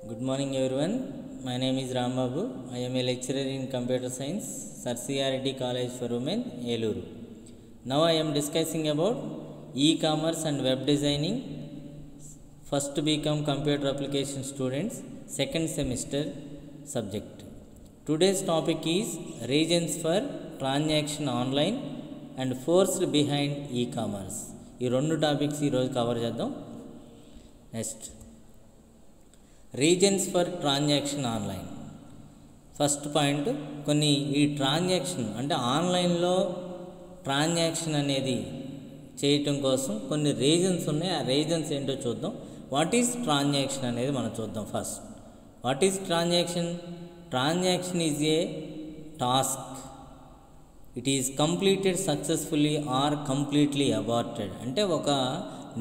Good morning everyone. My name is Ram Babu. I am a lecturer in computer science, Sir CRT College for Women, Eluru. Now I am discussing about e-commerce and web designing. First BCom computer application students, second semester subject. Today's topic is reasons for transaction online and forced behind e-commerce. ఈ రెండు topics ఈరోజు cover చేద్దాం. Next reasons for transaction online. First point, కొన్ని ఈ transaction అంటే ఆన్లైన్లో transaction అనేది చేయటం కోసం కొన్ని రీజన్స్ ఉన్నాయి. ఆ రీజన్స్ ఏంటో చూద్దాం. వాట్ ఈజ్ ట్రాన్సాక్షన్ అనేది మనం చూద్దాం. First, what is transaction? Transaction is a task. It is completed successfully or completely aborted. అంటే ఒక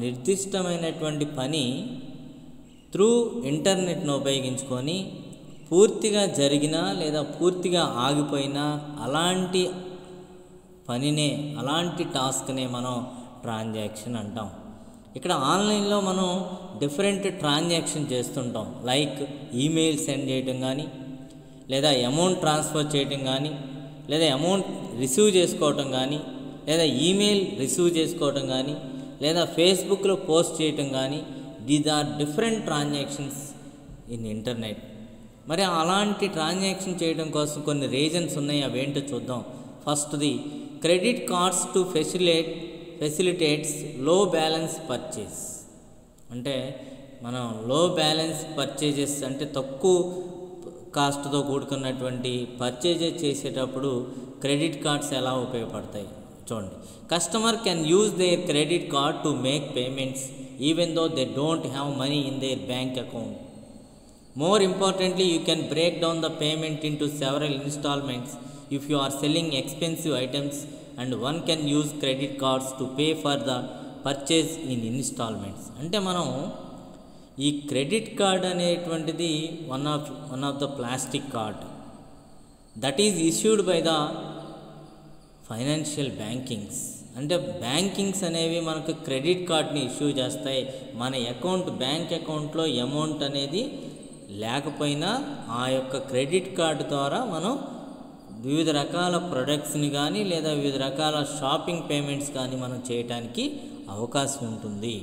నిర్దిష్టమైనటువంటి పని త్రూ ఇంటర్నెట్ను ఉపయోగించుకొని పూర్తిగా జరిగినా లేదా పూర్తిగా ఆగిపోయినా అలాంటి పనినే, అలాంటి టాస్క్నే మనం ట్రాన్సాక్షన్ అంటాం. ఇక్కడ ఆన్లైన్లో మనం డిఫరెంట్ ట్రాన్సాక్షన్ చేస్తుంటాం. లైక్ ఈమెయిల్ సెండ్ చేయటం కానీ, లేదా అమౌంట్ ట్రాన్స్ఫర్ చేయటం కానీ, లేదా అమౌంట్ రిసీవ్ చేసుకోవటం కానీ, లేదా ఈమెయిల్ రిసీవ్ చేసుకోవటం కానీ, లేదా ఫేస్బుక్లో పోస్ట్ చేయటం కానీ. These are different transactions in internet. మరి అలాంటి ట్రాన్సాక్షన్ చేయడం కోసం కొన్ని రీజన్స్ ఉన్నాయి. అవేంటో చూద్దాం. ఫస్ట్ది, క్రెడిట్ కార్డ్స్ టు ఫెసిలిటేట్స్ లో బ్యాలెన్స్ పర్చేస్. అంటే మనం లో బ్యాలెన్స్ పర్చేజెస్ అంటే తక్కువ కాస్ట్తో కూడుకున్నటువంటి పర్చేజెస్ చేసేటప్పుడు క్రెడిట్ కార్డ్స్ ఎలా ఉపయోగపడతాయి చూడండి. Customer can use their credit card to make payments even though they don't have money in their bank account. More importantly, you can break down the payment into several installments if you are selling expensive items, and one can use credit cards to pay for the purchase in installments. అంటే మనం ఈ credit card అనేటువంటిది one of the plastic card that is issued by the financial bankings. అంటే bankings అనేవి మనకు credit కార్డ్ని issue చేస్తాయి. మన బ్యాంక్ అకౌంట్లో అమౌంట్ అనేది లేకపోయినా ఆ యొక్క క్రెడిట్ కార్డు ద్వారా మనం వివిధ రకాల ప్రొడక్ట్స్ని కానీ లేదా వివిధ రకాల షాపింగ్ పేమెంట్స్ కానీ మనం చేయడానికి అవకాశం ఉంటుంది.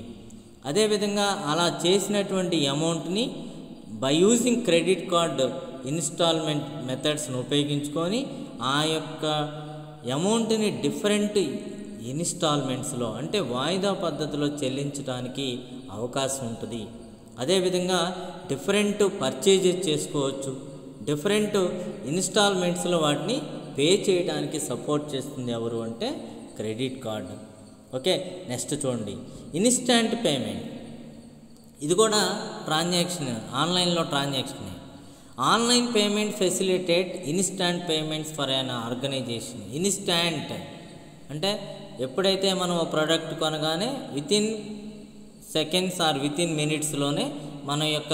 అదేవిధంగా అలా చేసినటువంటి అమౌంట్ని by using credit card instalment మెథడ్స్ను ఉపయోగించుకొని ఆ యొక్క అమౌంట్ని డిఫరెంట్ ఇన్స్టాల్మెంట్స్లో అంటే వాయిదా పద్ధతిలో చెల్లించడానికి అవకాశం ఉంటుంది. అదేవిధంగా డిఫరెంట్ పర్చేజెస్ చేసుకోవచ్చు. డిఫరెంట్ ఇన్స్టాల్మెంట్స్లో వాటిని పే చేయడానికి సపోర్ట్ చేస్తుంది ఎవరు అంటే క్రెడిట్ కార్డు. ఓకే, నెక్స్ట్ చూడండి, ఇన్స్టాంట్ పేమెంట్. ఇది కూడా ట్రాన్సాక్షన్, ఆన్లైన్లో transaction. Online payment facilitate instant payments for an organisation. Instant అంటే ఎప్పుడైతే మనం ఒక ప్రోడక్ట్ కొనగానే వితిన్ సెకండ్స్ ఆర్ వితిన్ మినిట్స్లోనే మన యొక్క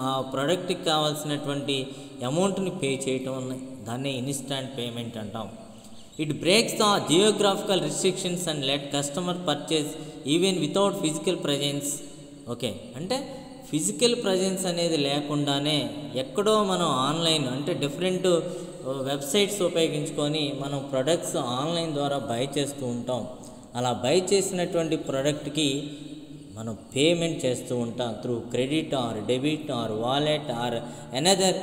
ఆ ప్రోడక్ట్కి కావాల్సినటువంటి అమౌంట్ని పే చేయటం, దాన్ని ఇన్స్టాంట్ పేమెంట్ అంటాం. It breaks the geographical restrictions and let customer purchase even without physical presence. Okay, అంటే ఫిజికల్ ప్రజెన్స్ అనేది లేకుండానే ఎక్కడో మనం ఆన్లైన్ అంటే డిఫరెంట్ వెబ్సైట్స్ ఉపయోగించుకొని మనం ప్రొడక్ట్స్ ఆన్లైన్ ద్వారా బై చేస్తూ ఉంటాం. అలా బై చేసినటువంటి ప్రోడక్ట్కి మనం పేమెంట్ చేస్తూ ఉంటాం through credit or debit or wallet or another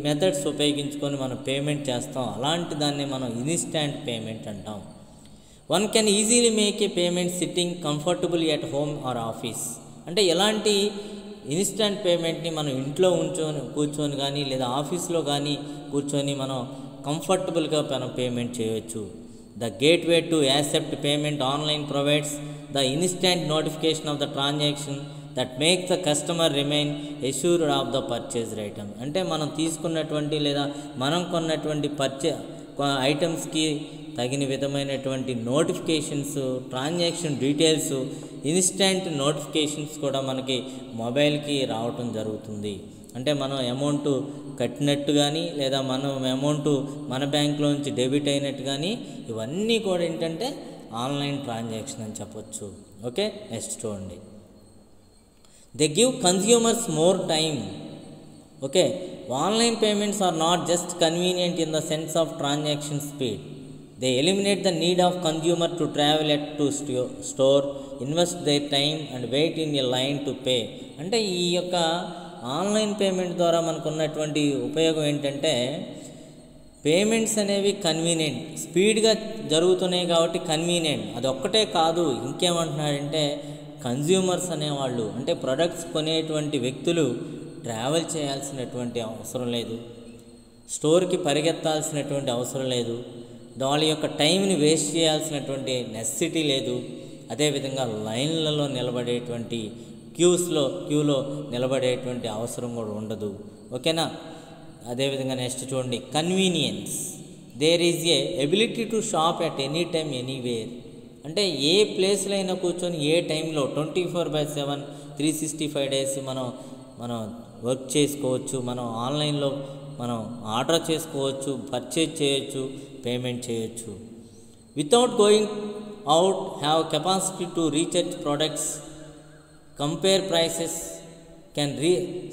methods ఉపయోగించుకొని మనం పేమెంట్ చేస్తాం. అలాంటి దాన్ని మనం ఇన్స్టాంట్ పేమెంట్ అంటాం. One can easily make a payment sitting comfortable at home or office. అంటే ఎలాంటి ఇన్స్టెంట్ పేమెంట్ని మనం ఇంట్లో కూర్చొని కానీ లేదా ఆఫీస్లో కానీ కూర్చొని మనం కంఫర్టబుల్గా మనం పేమెంట్ చేయవచ్చు. The gateway to accept payment online provides the instant notification off the transaction that makes the customer remain assured of the purchased item. అంటే మనం తీసుకున్నటువంటి లేదా మనం కొన్నటువంటి ఐటమ్స్కి తగిన విధమైనటువంటి notifications, transaction details, instant notifications కూడా మనకి మొబైల్కి రావటం జరుగుతుంది. అంటే మనం అమౌంట్ కట్టినట్టు కానీ లేదా మనం అమౌంట్ మన బ్యాంక్లో నుంచి డెబిట్ అయినట్టు కానీ ఇవన్నీ కూడా ఏంటంటే ఆన్లైన్ ట్రాన్సాక్షన్ అని చెప్పొచ్చు. ఓకే, నెక్స్ట్ చూడండి. They give consumers more time. Okay, online payments are not just convenient in the sense of transaction speed. They eliminate the need of consumer to travel to store, invest their time and wait in a line to pay. అంటే ఈ యొక్క online payment ద్వారా మనకు ఉన్నటువంటి ఉపయోగం ఏంటంటే, payments అనేవి convenient, స్పీడ్గా జరుగుతున్నాయి కాబట్టి కన్వీనియంట్. అది ఒక్కటే కాదు, ఇంకేమంటున్నాడంటే కన్జ్యూమర్స్ అనేవాళ్ళు అంటే ప్రొడక్ట్స్ కొనేటువంటి వ్యక్తులు ట్రావెల్ చేయాల్సినటువంటి అవసరం లేదు, స్టోర్కి పరిగెత్తాల్సినటువంటి అవసరం లేదు, వాళ్ళ యొక్క టైంని వేస్ట్ చేయాల్సినటువంటి నెసెసిటీ లేదు. అదేవిధంగా లైన్లలో నిలబడేటువంటి క్యూలో నిలబడేటువంటి అవసరం కూడా ఉండదు. ఓకేనా? అదేవిధంగా నెక్స్ట్ చూడండి, convenience. There is a ability to shop at any time anywhere. అంటే ఏ ప్లేస్లో అయినా కూర్చొని ఏ టైంలో 24/7 365 డేస్ మనం వర్క్ చేసుకోవచ్చు, మనం ఆన్లైన్లో మనం ఆర్డర్ చేసుకోవచ్చు, పర్చేజ్ చేయొచ్చు, పేమెంట్ చేయొచ్చు. Without going out, have capacity to research products, compare prices, can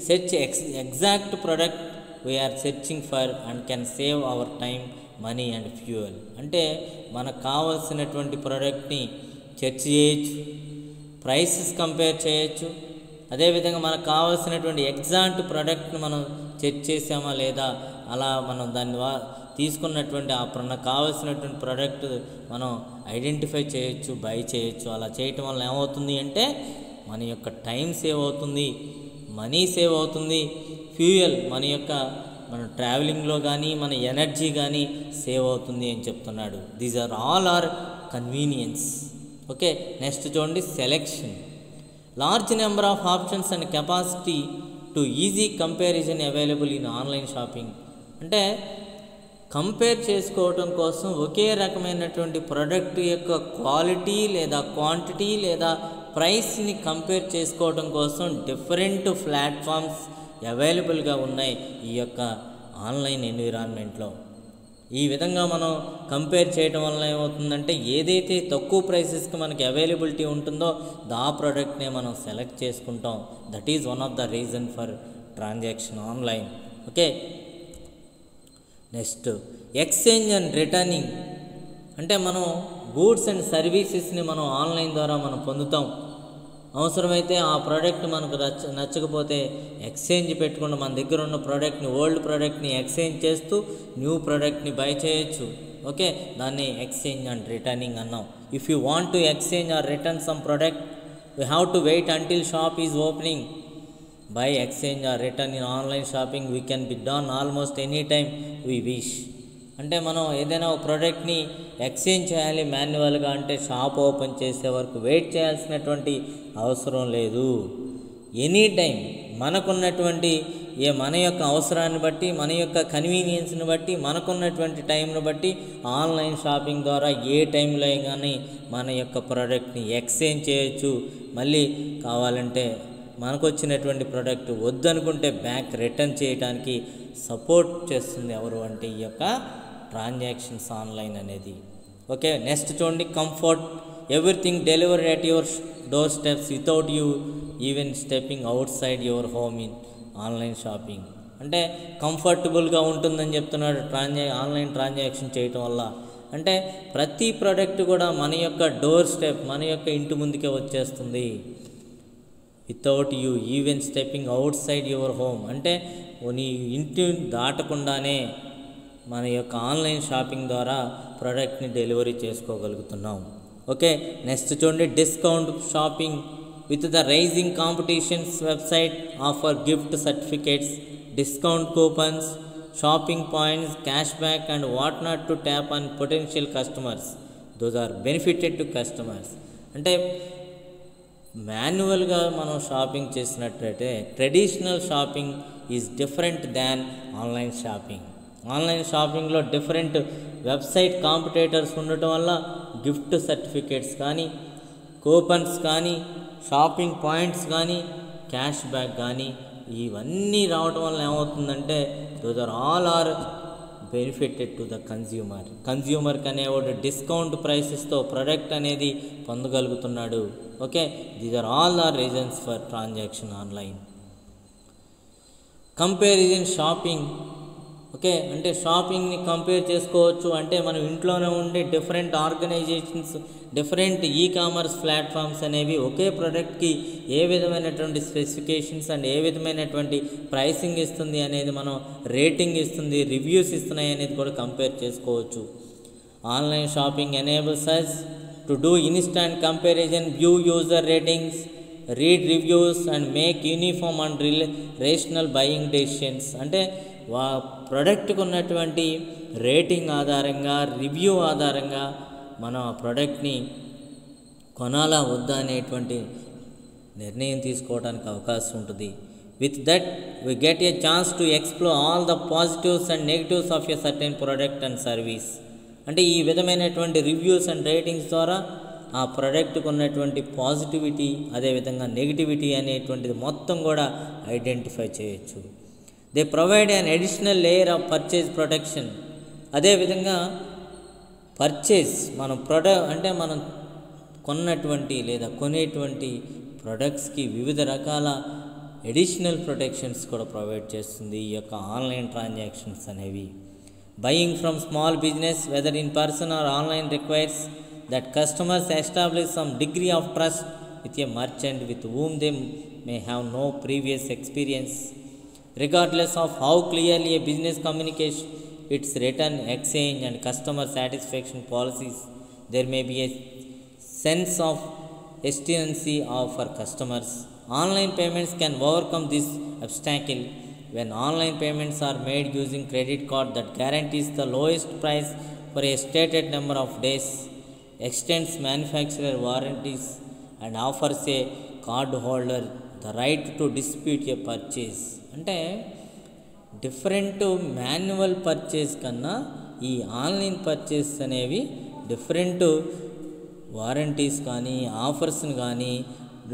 search exact product we are searching for and can save our time, money and fuel. అంటే మనకు కావాల్సినటువంటి ప్రోడక్ట్ని సెర్చ్ చేయొచ్చు, ప్రైసెస్ కంపేర్ చేయొచ్చు. అదేవిధంగా మనకు కావాల్సినటువంటి ఎగ్జాక్ట్ ప్రోడక్ట్ని మనం సెర్చ్ చేసామా లేదా, అలా మనం దాని తీసుకున్నటువంటి మనకు కావాల్సినటువంటి ప్రోడక్ట్ మనం ఐడెంటిఫై చేయొచ్చు, బై చేయొచ్చు. అలా చేయటం వల్ల ఏమవుతుంది అంటే మన యొక్క టైం సేవ్ అవుతుంది, మనీ సేవ్ అవుతుంది, ఫ్యూయల్ మన ట్రావెలింగ్లో కానీ మన ఎనర్జీ కానీ సేవ్ అవుతుంది అని చెప్తున్నాడు. These are all are convenience. Okay, next చూడండి, selection. Large number of options and capacity to easy comparison available in online shopping. అంటే కంపేర్ చేసుకోవటం కోసం ఒకే రకమైనటువంటి ప్రోడక్ట్ యొక్క క్వాలిటీ లేదా క్వాంటిటీ లేదా ప్రైస్ని కంపేర్ చేసుకోవడం కోసం డిఫరెంట్ ప్లాట్ఫామ్స్ అవైలబుల్గా ఉన్నాయి ఈ యొక్క ఆన్లైన్ ఎన్విరాన్మెంట్లో. ఈ విధంగా మనం కంపేర్ చేయడం వల్ల ఏమవుతుందంటే, ఏదైతే తక్కువ ప్రైసెస్కి మనకి అవైలబిలిటీ ఉంటుందో ఆ ప్రోడక్ట్నే మనం సెలెక్ట్ చేసుకుంటాం. That is one of the reason for transaction online. Okay, next exchange and returning. అంటే మనం గూడ్స్ అండ్ సర్వీసెస్ని మనం ఆన్లైన్ ద్వారా మనం పొందుతాం. అవసరమైతే ఆ ప్రోడక్ట్ మనకు నచ్చకపోతే ఎక్స్చేంజ్ పెట్టుకుంటూ మన దగ్గర ఉన్న ప్రోడక్ట్ని, ఓల్డ్ ప్రోడక్ట్ని ఎక్స్చేంజ్ చేస్తూ న్యూ ప్రోడక్ట్ని బై చేయొచ్చు. ఓకే, దాన్ని ఎక్స్చేంజ్ అండ్ రిటర్నింగ్ అన్నాం. If you want to exchange or return some product, we have to wait until shop is opening. By exchange or return in online shopping we can be done almost any time we wish. అంటే మనం ఏదైనా ఒక ప్రోడక్ట్ని exchange చేయాలి మాన్యువల్గా అంటే shop open చేసే వరకు వెయిట్ చేయాల్సినటువంటి అవసరం లేదు. ఎనీ టైం మనకున్నటువంటి మన యొక్క అవసరాన్ని బట్టి, మన యొక్క కన్వీనియన్స్ని బట్టి, మనకున్నటువంటి టైంను బట్టి ఆన్లైన్ షాపింగ్ ద్వారా ఏ టైంలో కానీ మన యొక్క ప్రోడక్ట్ని ఎక్స్చేంజ్ చేయొచ్చు. మళ్ళీ కావాలంటే మనకు వచ్చినటువంటి ప్రోడక్ట్ వద్దనుకుంటే బ్యాక్ రిటర్న్ చేయడానికి సపోర్ట్ చేస్తుంది ఎవరు అంటే ఈ యొక్క ట్రాన్సాక్షన్స్ ఆన్లైన్ అనేది. ఓకే, నెక్స్ట్ చూడండి, comfort. Everything delivered at your door steps without you even stepping out side your home in online shopping. అంటే కంఫర్టబుల్గా ఉంటుందని చెప్తున్నాడు ఆన్లైన్ ట్రాన్సాక్షన్ చేయటం వల్ల. అంటే ప్రతి ప్రోడక్ట్ కూడా మన యొక్క డోర్ స్టెప్, మన యొక్క ఇంటి ముందుకే వచ్చేస్తుంది. Without you even stepping out side your home. అంటే నీ ఇంటి దాటకుండానే మన యొక్క ఆన్లైన్ షాపింగ్ ద్వారా ప్రోడక్ట్ని డెలివరీ చేసుకోగలుగుతున్నాం. ఓకే, నెక్స్ట్ చూడండి, discount shopping. With the rising competitions, website offer gift certificates, discount coupons, shopping points, cash back and what not to tap on potential customers. Those are benefited to customers. అంటే మాన్యువల్గా మనం shopping చేసినట్లయితే traditional shopping is different than online shopping. Online షాపింగ్లో different website competitors ఉండటం వల్ల gift certificates కానీ, coupons కానీ, shopping points కానీ, క్యాష్ బ్యాక్ కానీ ఇవన్నీ రావటం వల్ల ఏమవుతుందంటే those are all are benefited to the కన్జ్యూమర్కి అనేవాడు డిస్కౌంట్ ప్రైసెస్తో ప్రోడక్ట్ అనేది పొందగలుగుతున్నాడు. Okay, these are all the reasons for transaction online. Comparison shopping. Okay, అంటే షాపింగ్ని కంపేర్ చేసుకోవచ్చు. అంటే మనం ఇంట్లోనే ఉండే different organisations, different commerce platforms అనేవి ఒకే ప్రోడక్ట్కి ఏ విధమైనటువంటి స్పెసిఫికేషన్స్ అండ్ ఏ విధమైనటువంటి ప్రైసింగ్ ఇస్తుంది అనేది, మనం రేటింగ్ ఇస్తుంది, రివ్యూస్ ఇస్తున్నాయి అనేది కూడా కంపేర్ చేసుకోవచ్చు. Online shopping enables us to do instant comparison, view user ratings, read reviews and make uniform and rational buying decisions. అంటే ప్రోడక్ట్కి ఉన్నటువంటి రేటింగ్ ఆధారంగా, రివ్యూ ఆధారంగా మనం ఆ ప్రోడక్ట్ని కొనాలా వద్దా అనేటువంటి నిర్ణయం తీసుకోవడానికి అవకాశం ఉంటుంది. With that we get a chance to explore all the positives and negatives of a certain product and service. అంటే ఈ విధమైనటువంటి రివ్యూస్ అండ్ రేటింగ్స్ ద్వారా ఆ ప్రోడక్ట్కి ఉన్నటువంటి పాజిటివిటీ, అదేవిధంగా నెగిటివిటీ అనేటువంటిది మొత్తం కూడా ఐడెంటిఫై చేయొచ్చు. They provide an additional layer of purchase protection. అదేవిధంగా పర్చేజ్ మనం అంటే మనం కొన్నటువంటి లేదా కొనేటువంటి ప్రొడక్ట్స్కి వివిధ రకాల అడిషనల్ ప్రొటెక్షన్స్ కూడా ప్రొవైడ్ చేస్తుంది ఈ యొక్క ఆన్లైన్ ట్రాన్సాక్షన్స్ అనేవి. Buying from small business whether in person or online requires that customers establish some degree of trust with a merchant with whom they may have no previous experience. Regardless of how clearly a business communicates its return, exchange and customer satisfaction policies, there may be a sense of hesitancy for customers. Online payments can overcome this obstacle when online payments are made using credit card that guarantees the lowest price for a stated number of days, extends manufacturer warranties and offers a card holder the right to dispute a purchase. అంటే different manual purchase కన్నా ఈ online purchase అనేవి different warranties కానీ ఆఫర్స్ని కానీ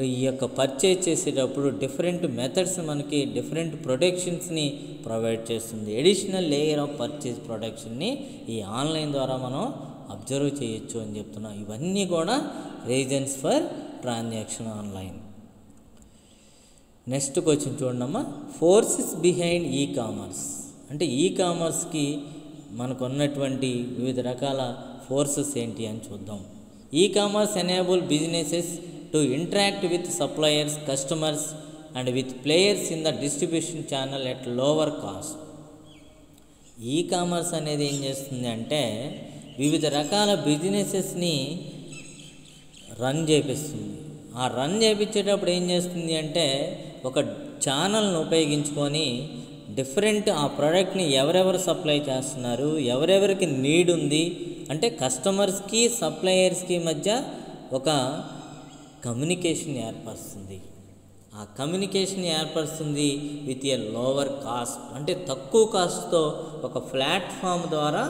ఈ యొక్క purchase చేసేటప్పుడు different methods మనకి డిఫరెంట్ ప్రొటెక్షన్స్ని ప్రొవైడ్ చేస్తుంది. అడిషనల్ లేయర్ ఆఫ్ పర్చేజ్ ప్రొటెక్షన్ని ఈ ఆన్లైన్ ద్వారా మనం అబ్జర్వ్ చేయొచ్చు అని చెప్తున్నాం. ఇవన్నీ కూడా reasons for transaction online. Next question చూడమ్మా, ఫోర్సెస్ బిహైండ్ కామర్స్. అంటే కామర్స్కి మనకు ఉన్నటువంటి వివిధ రకాల ఫోర్సెస్ ఏంటి అని చూద్దాం. Commerce enable businesses to interact with suppliers, customers and with players in the distribution channel at lower caste. Commerce అనేది ఏం చేస్తుంది అంటే వివిధ రకాల బిజినెసెస్ని రన్ చేపిస్తుంది. ఆ రన్ చేయించేటప్పుడు ఏం చేస్తుంది అంటే ఒక ఛానల్ను ఉపయోగించుకొని డిఫరెంట్ ఆ ప్రోడక్ట్ని ఎవరెవరు సప్లై చేస్తున్నారు, ఎవరెవరికి నీడ్ ఉంది అంటే కస్టమర్స్కి సప్లయర్స్కి మధ్య ఒక కమ్యూనికేషన్ ఏర్పరుస్తుంది. ఆ కమ్యూనికేషన్ ఏర్పరుస్తుంది విత్ ఏ లోవర్ కాస్ట్. అంటే తక్కువ కాస్ట్తో ఒక ప్లాట్ఫామ్ ద్వారా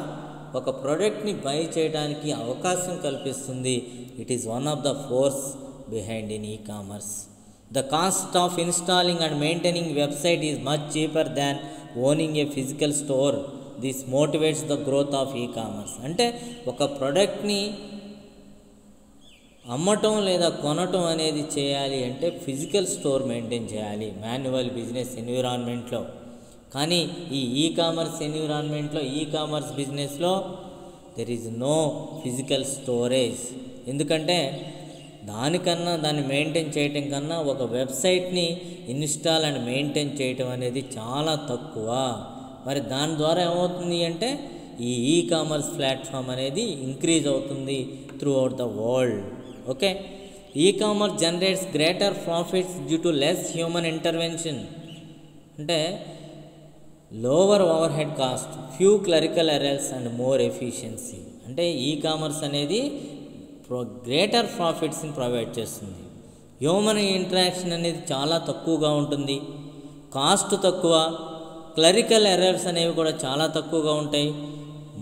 ఒక ప్రోడక్ట్ని బై చేయడానికి అవకాశం కల్పిస్తుంది. It is one of the forces behind e commerce. The cost of installing and maintaining website is much cheaper than owning a physical store. This motivates the growth of commerce. అంటే ఒక ప్రోడక్ట్ని అమ్మటం లేదా కొనటం అనేది చేయాలి అంటే ఫిజికల్ స్టోర్ మెయింటైన్ చేయాలి మాన్యువల్ బిజినెస్ ఎన్విరాన్మెంట్లో. కానీ ఈ కామర్స్ ఎన్విరాన్మెంట్లో కామర్స్ బిజినెస్లో there is no physical storage. ఎందుకంటే దాన్ని మెయింటైన్ చేయటం కన్నా ఒక వెబ్సైట్ని ఇన్స్టాల్ అండ్ మెయింటైన్ చేయటం అనేది చాలా తక్కువ. మరి దాని ద్వారా ఏమవుతుంది అంటే ఈ కామర్స్ ప్లాట్ఫామ్ అనేది ఇంక్రీజ్ అవుతుంది throughout the world. Okay, commerce generates greater profits due to less human intervention. అంటే lower overhead cost, few clerical errors and more efficiency. అంటే కామర్స్ అనేది గ్రేటర్ ప్రాఫిట్స్ని ప్రొవైడ్ చేస్తుంది. Human interaction అనేది చాలా తక్కువగా ఉంటుంది, కాస్ట్ తక్కువ, క్లరికల్ ఎర్రర్స్ అనేవి కూడా చాలా తక్కువగా ఉంటాయి.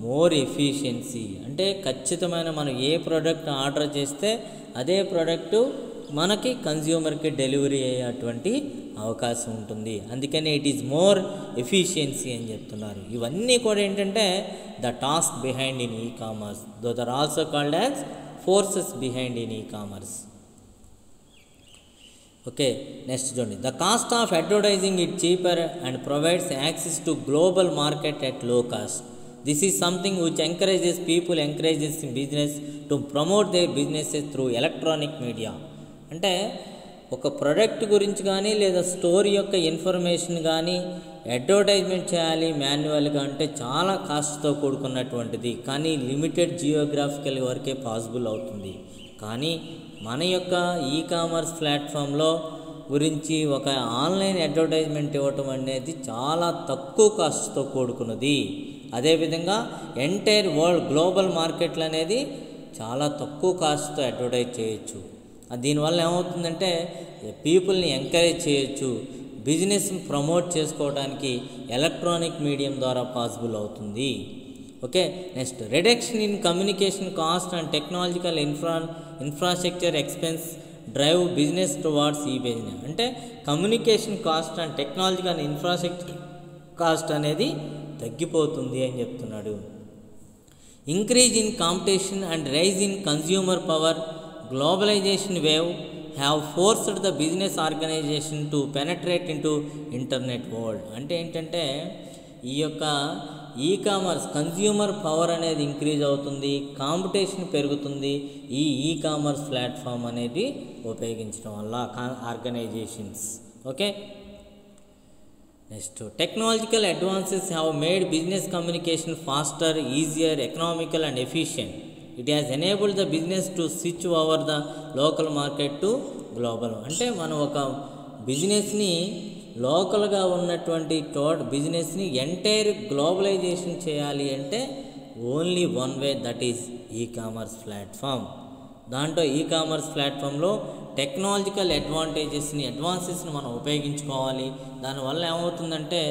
మోర్ ఎఫిషియన్సీ అంటే ఖచ్చితమైన మనం ఏ ప్రోడక్ట్ ఆర్డర్ చేస్తే అదే ప్రోడక్టు మనకి కన్జ్యూమర్కి డెలివరీ అయ్యేటువంటి అవకాశం ఉంటుంది. అందుకని ఇట్ ఈజ్ మోర్ ఎఫిషియన్సీ అని చెప్తున్నారు. ఇవన్నీ కూడా ఏంటంటే the task behind in e commerce, those are also called as forces behind in e commerce. Okay, next చూడండి. The cost of advertising it cheaper and provides access to global market at low cost. This is something which encourages people encourages business to promote their businesses through electronic media. అంటే ఒక product గురించి కానీ లేదా story యొక్క information కానీ advertisement చేయాలి మాన్యువల్గా అంటే చాలా కాస్ట్తో కూడుకున్నటువంటిది, కానీ లిమిటెడ్ జియోగ్రాఫికల్ వరకే పాసిబుల్ అవుతుంది. కానీ మన యొక్క ఈ కామర్స్ ప్లాట్ఫామ్లో గురించి ఒక ఆన్లైన్ అడ్వర్టైజ్మెంట్ ఇవ్వటం అనేది చాలా తక్కువ కాస్ట్తో కూడుకున్నది. అదేవిధంగా ఎంటైర్ వరల్డ్ గ్లోబల్ మార్కెట్లు అనేది చాలా తక్కువ కాస్ట్తో అడ్వర్టైజ్ చేయొచ్చు. దీనివల్ల ఏమవుతుందంటే పీపుల్ని ఎంకరేజ్ చేయొచ్చు, బిజినెస్ ప్రమోట్ చేసుకోవడానికి ఎలక్ట్రానిక్ మీడియం ద్వారా పాసిబుల్ అవుతుంది. Okay, next reduction in communication cost and technological infrastructure expense drive business towards e business. అంటే communication cost and technological infrastructure cost అనేది తగ్గిపోతుంది అని చెప్తున్నాడు. Increase in competition and rise in consumer power globalization wave have forced the business organization to penetrate into internet world. అంటే ఏంటంటే ఈ యొక్క e commerce consumer power అనేది ఇంక్రీజ్ అవుతుంది, కాంపిటీషన్ పెరుగుతుంది ఈ కామర్స్ ప్లాట్ఫామ్ అనేది ఉపయోగించడం వల్ల organizations. Okay, next technological advances have made business communication faster, easier, economical and efficient. It has enabled the business to switch over the local market to global. అంటే మనం ఒక బిజినెస్ని లోకల్గా ఉన్నటువంటి బిజినెస్ని ఎంటైర్ గ్లోబలైజేషన్ చేయాలి అంటే only one way, that is ఈ కామర్స్ ప్లాట్ఫామ్. దాంట్లో ఈ కామర్స్ ప్లాట్ఫామ్లో టెక్నాలజికల్ అడ్వాన్సెస్ని మనం ఉపయోగించుకోవాలి. దానివల్ల ఏమవుతుందంటే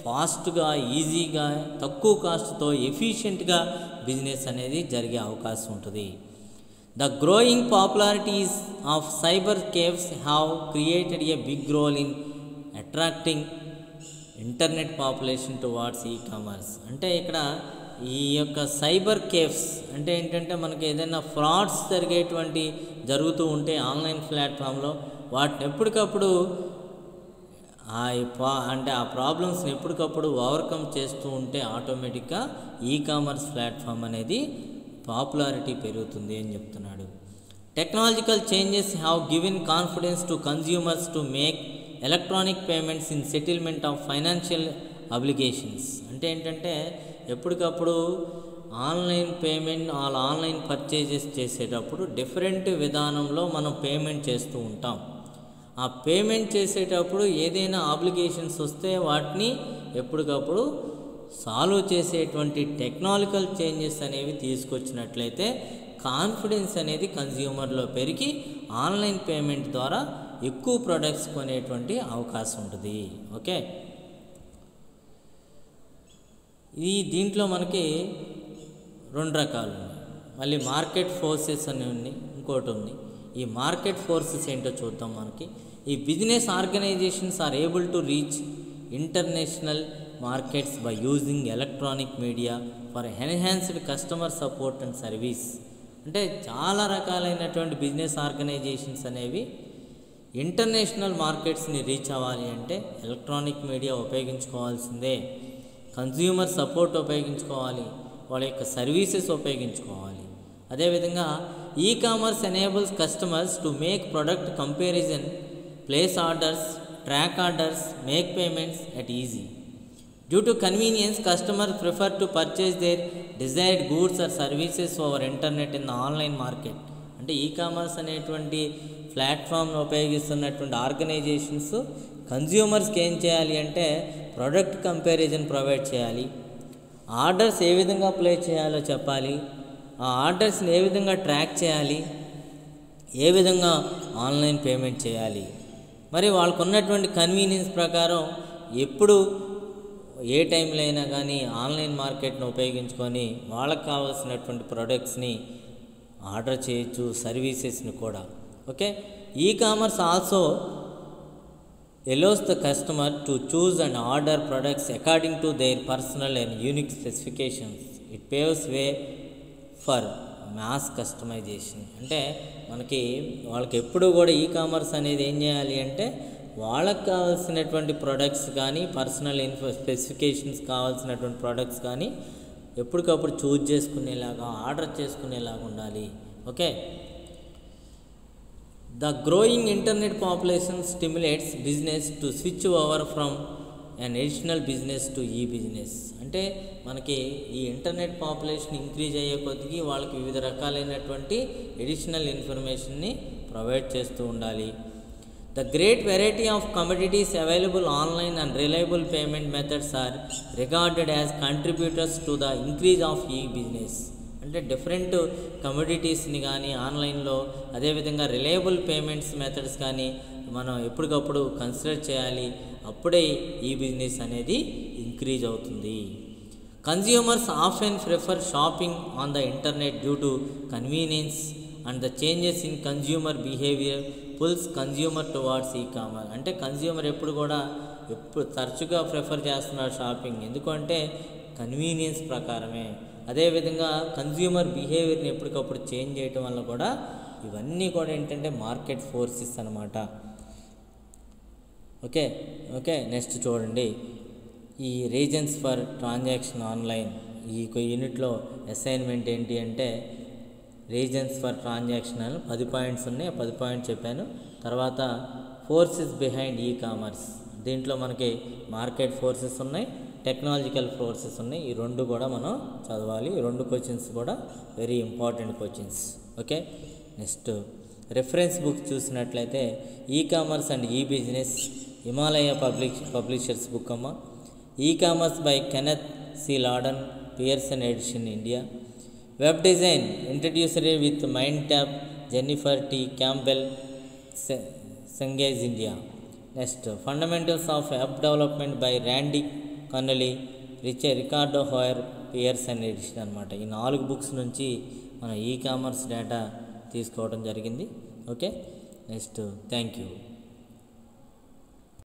ఫాస్ట్గా, ఈజీగా, తక్కువ కాస్ట్తో ఎఫిషియెంట్గా బిజినెస్ అనేది జరిగే అవకాశం ఉంటుంది. The growing popularities of cyber caves have created a big role in attracting internet population towards e commerce. అంటే ఇక్కడ ఈ యొక్క సైబర్ కేవ్స్ అంటే ఏంటంటే మనకి ఏదైనా ఫ్రాడ్స్ జరుగుతూ ఉంటే ఆన్లైన్ ప్లాట్ఫామ్లో వాటిని ఎప్పటికప్పుడు అంటే ఆ ప్రాబ్లమ్స్ని ఎప్పటికప్పుడు ఓవర్కమ్ చేస్తూ ఉంటే ఆటోమేటిక్గా ఈ కామర్స్ ప్లాట్ఫామ్ అనేది పాపులారిటీ పెరుగుతుంది అని చెప్తున్నాడు. Technological changes have given confidence to consumers to make electronic payments in settlement of financial obligations. అంటే ఏంటంటే ఎప్పటికప్పుడు ఆన్లైన్ పర్చేజెస్ చేసేటప్పుడు డిఫరెంట్ విధానంలో మనం పేమెంట్ చేస్తూ ఉంటాం. ఆ పేమెంట్ చేసేటప్పుడు ఏదైనా ఆబ్లిగేషన్స్ వస్తే వాటిని ఎప్పటికప్పుడు సాల్వ్ చేసేటువంటి టెక్నాలజికల్ చేంజెస్ అనేవి తీసుకొచ్చినట్లయితే కాన్ఫిడెన్స్ అనేది కన్జ్యూమర్లో పెరిగి ఆన్లైన్ పేమెంట్ ద్వారా ఎక్కువ ప్రొడక్ట్స్ కొనేటువంటి అవకాశం ఉంటుంది. ఓకే, దీంట్లో మనకి రెండు రకాలు ఉన్నాయి. మళ్ళీ మార్కెట్ ఫోర్సెస్ అని ఉంది, ఇంకోటి ఉంది. ఈ మార్కెట్ ఫోర్సెస్ ఏంటో చూద్దాం. మనకి ఈ business organizations are able to reach international markets by using electronic media for enhanced customer support and service. అంటే చాలా రకాలైనటువంటి బిజినెస్ ఆర్గనైజేషన్స్ అనేవి ఇంటర్నేషనల్ మార్కెట్స్ని రీచ్ అవ్వాలి అంటే ఎలక్ట్రానిక్ మీడియా ఉపయోగించుకోవాల్సిందే, కన్జ్యూమర్ సపోర్ట్ ఉపయోగించుకోవాలి, వాళ్ళ యొక్క సర్వీసెస్ ఉపయోగించుకోవాలి. అదేవిధంగా e commerce enables customers to make product comparison, place orders, track orders, make payments at easy. Due to convenience, customers prefer to purchase their desired goods or services over internet in the online market. అంటే e commerce అనేటువంటి ప్లాట్ఫామ్ను ఉపయోగిస్తున్నటువంటి organisations కన్జ్యూమర్స్కి ఏం చేయాలి అంటే product comparison provide చేయాలి, orders ఏ విధంగా place చేయాలో చెప్పాలి, ఆ ఆర్డర్స్ని ఏ విధంగా ట్రాక్ చేయాలి, ఏ విధంగా ఆన్లైన్ పేమెంట్ చేయాలి. మరి వాళ్ళకు ఉన్నటువంటి కన్వీనియన్స్ ప్రకారం ఎప్పుడు ఏ టైంలో అయినా కానీ ఆన్లైన్ మార్కెట్ను ఉపయోగించుకొని వాళ్ళకు కావాల్సినటువంటి ప్రొడక్ట్స్ని ఆర్డర్ చేయొచ్చు, సర్వీసెస్ని కూడా. Okay, e-commerce also allows the customer to choose and order products according to their personal and unique specifications. It paves way for mass customization. అంటే మనకి వాళ్ళకి ఎప్పుడు కూడా ఈ-కామర్స్ అనేది ఏం చేయాలి అంటే వాళ్ళకి కావాల్సినటువంటి ప్రొడక్ట్స్ కానీ పర్సనల్ స్పెసిఫికేషన్స్ కావాల్సినటువంటి ప్రొడక్ట్స్ కానీ ఎప్పటికప్పుడు చూజ్ చేసుకునేలాగా ఆర్డర్ చేసుకునేలాగా ఉండాలి. Okay. The growing internet population stimulates business to switch over from an additional business to e-business. అంటే మనకి ఈ ఇంటర్నెట్ పాపులేషన్ ఇంక్రీజ్ అయ్యే కొద్దికి వాళ్ళకి వివిధ రకాలైనటువంటి ఎడిషనల్ ఇన్ఫర్మేషన్ని ప్రొవైడ్ చేస్తూ ఉండాలి. The great variety of commodities available online and reliable payment methods are regarded as contributors to the increase of e-business. అంటే డిఫరెంట్ కమోడిటీస్ని కానీ ఆన్లైన్లో అదేవిధంగా రిలయబుల్ పేమెంట్స్ మెథడ్స్ కానీ మనం ఎప్పటికప్పుడు కన్సిడర్ చేయాలి. అప్పుడే ఈ బిజినెస్ అనేది ఇంక్రీజ్ అవుతుంది. Consumers often prefer shopping on the internet due to convenience and the changes in consumer behaviour pulls consumer towards e-commerce. అంటే కన్జ్యూమర్ ఎప్పుడు తరచుగా ప్రిఫర్ చేస్తున్నాడు షాపింగ్, ఎందుకంటే కన్వీనియన్స్ ప్రకారమే. అదేవిధంగా కన్జ్యూమర్ బిహేవియర్ని ఎప్పటికప్పుడు చేంజ్ చేయటం వల్ల కూడా ఇవన్నీ కూడా ఏంటంటే మార్కెట్ ఫోర్సెస్ అన్నమాట. ఓకే. నెక్స్ట్ చూడండి, ఈ రీజన్స్ ఫర్ ట్రాన్సాక్షన్ ఆన్లైన్. ఈ యూనిట్లో అసైన్మెంట్ ఏంటి అంటే రీజన్స్ ఫర్ ట్రాన్సాక్షన్ అని 10 పాయింట్స్ ఉన్నాయి. 10 పాయింట్స్ చెప్పాను. తర్వాత ఫోర్సెస్ బిహైండ్ ఈ-కామర్స్, దీంట్లో మనకి మార్కెట్ ఫోర్సెస్ ఉన్నాయి, టెక్నాలజికల్ ఫోర్సెస్ ఉన్నాయి. ఈ రెండు కూడా మనం చదవాలి. ఈ రెండు క్వశ్చన్స్ కూడా very important questions. Okay. Next reference book చూసినట్లయితే e-commerce and e-business Himalaya publishers book అమ్మ. E-commerce by Kenneth C Laudon, Pearson edition India. Web design introductory with MindTap, Jennifer T Campbell, Cengage India. Next fundamentals of app development by Randy Connolly, Ricardo Hoar, Pearson edition అనమాట. ఈ 4 books నుంచి మనం e commerce data తీసుకోవడం జరిగింది. Okay. Next thank you.